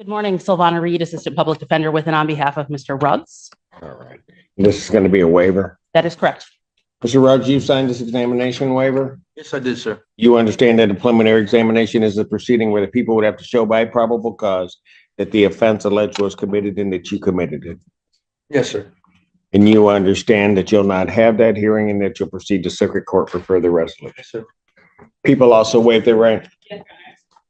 Good morning, Sylvana Reed, Assistant Public Defender with and on behalf of Mr. Ruggs. All right. This is going to be a waiver. That is correct. Mr. Ruggs, you signed this examination waiver? Yes, I did, sir. You understand that a preliminary examination is a proceeding where the people would have to show by probable cause that the offense alleged was committed and that you committed it. Yes, sir. And you understand that you'll not have that hearing and that you'll proceed to circuit court for further resolution. Yes, sir. People also waive their right.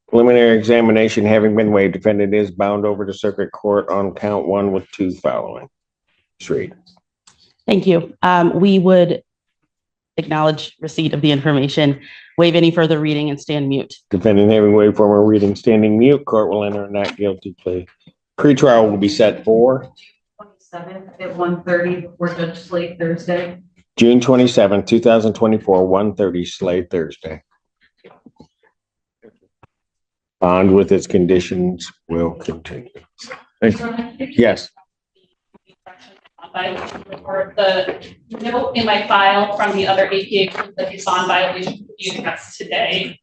Preliminary examination having been waived, defendant is bound over to circuit court on count 1 with 2 following. Read. Thank you. We would acknowledge receipt of the information, waive any further reading, and stand mute. Defendant having waived former reading, standing mute, court will enter a not guilty plea. Pretrial will be set for 27th at 1:30 before Judge Slate Thursday. June 27, 2024, 1:30 Slade Thursday. Bond with its conditions will continue. Yes. Report the note in my file from the other APA that you saw in violation review that's today.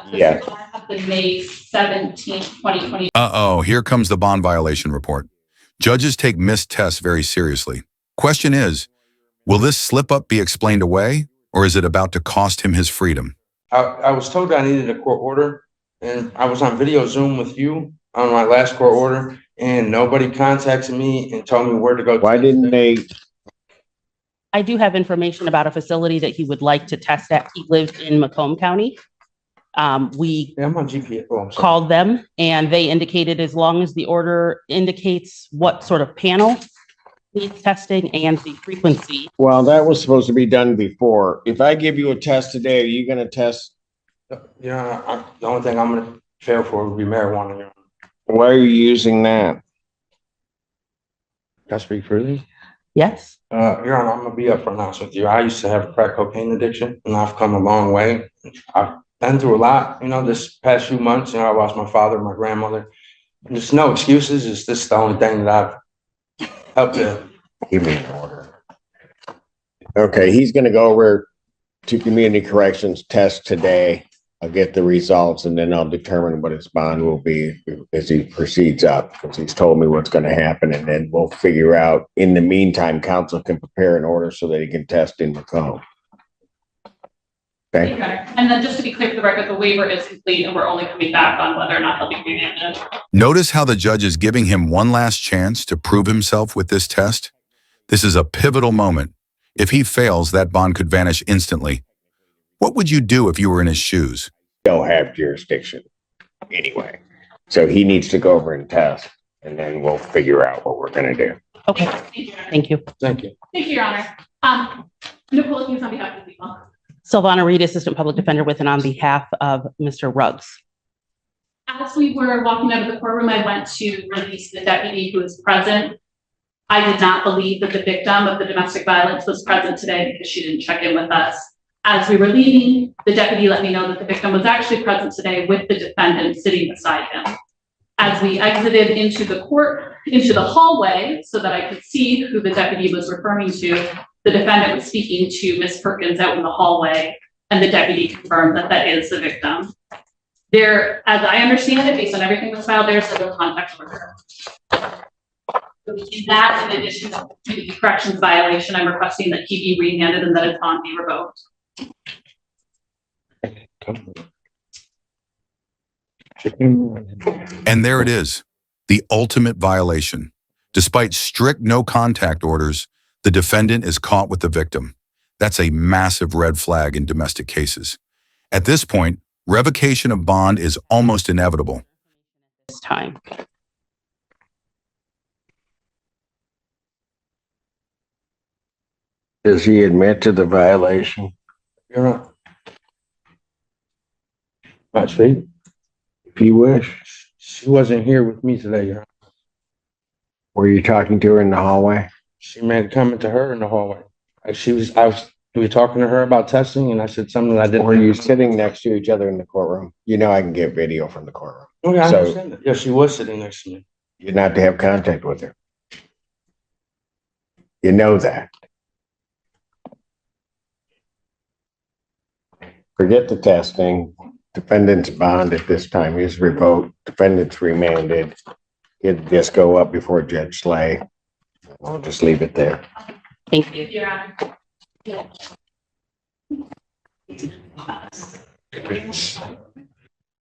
Yeah. I have the May 17th, 2020. Here comes the bond violation report. Judges take missed tests very seriously. Question is, will this slip up be explained away, or is it about to cost him his freedom? I was told I needed a court order, and I was on video Zoom with you on my last court order, and nobody contacted me and told me where to go. Why didn't they? I do have information about a facility that he would like to test at. He lived in Macomb County. We Yeah, I'm on GPS. Oh, I'm sorry. called them and they indicated as long as the order indicates what sort of panel needs testing and the frequency. Well, that was supposed to be done before. If I give you a test today, are you going to test? Yeah, the only thing I'm going to fail for would be marijuana. Your Honor. Why are you using that? Can I speak freely? Yes. Your Honor, I'm going to be upfront and honest with you. I used to have a crack cocaine addiction, and I've come a long way. I've been through a lot, this past few months. I lost my father, my grandmother. And there's no excuses. It's just the only thing that I've helped to. Give me an order. Okay, he's going to go over to community corrections test today. I'll get the results and then I'll determine what his bond will be as he proceeds up, because he's told me what's going to happen, and then we'll figure out. In the meantime, counsel can prepare an order so that he can test in Macomb. Okay. And then just to be clear for the record, the waiver is complete and we're only coming back on whether or not he'll be remanded. Notice how the judge is giving him one last chance to prove himself with this test. This is a pivotal moment. If he fails, that bond could vanish instantly. What would you do if you were in his shoes? Don't have jurisdiction anyway. So he needs to go over and test, and then we'll figure out what we're going to do. Okay. Thank you. Thank you. Thank you, Your Honor. Nicole, who's on behalf of the people. Sylvana Reed, Assistant Public Defender with and on behalf of Mr. Ruggs. As we were walking out of the courtroom, I went to release the deputy who was present. I did not believe that the victim of the domestic violence was present today because she didn't check in with us. As we were leaving, the deputy let me know that the victim was actually present today with the defendant sitting beside him. As we exited into the hallway so that I could see who the deputy was referring to, the defendant was speaking to Ms. Perkins out in the hallway, and the deputy confirmed that that is the victim. There, as I understand it, based on everything that's filed, there's no contact order. In that, in addition to the corrections violation, I'm requesting that he be remanded and that his bond be revoked. And there it is, the ultimate violation. Despite strict no contact orders, the defendant is caught with the victim. That's a massive red flag in domestic cases. At this point, revocation of bond is almost inevitable. This time. Does he admit to the violation? Your Honor. My speak. If you wish. She wasn't here with me today, Your Honor. Were you talking to her in the hallway? She made a comment to her in the hallway. We were talking to her about testing, and I said something that I didn't. Were you sitting next to each other in the courtroom? I can get video from the courtroom. Okay, I So- understand that. Yeah, she was sitting next to me. You're not to have contact with her. You know that. Forget the testing. defendant's bond at this time is revoked, defendant's remanded. It'd just go up before Judge Slay. I'll just leave it there. Thank you. Your Honor. It's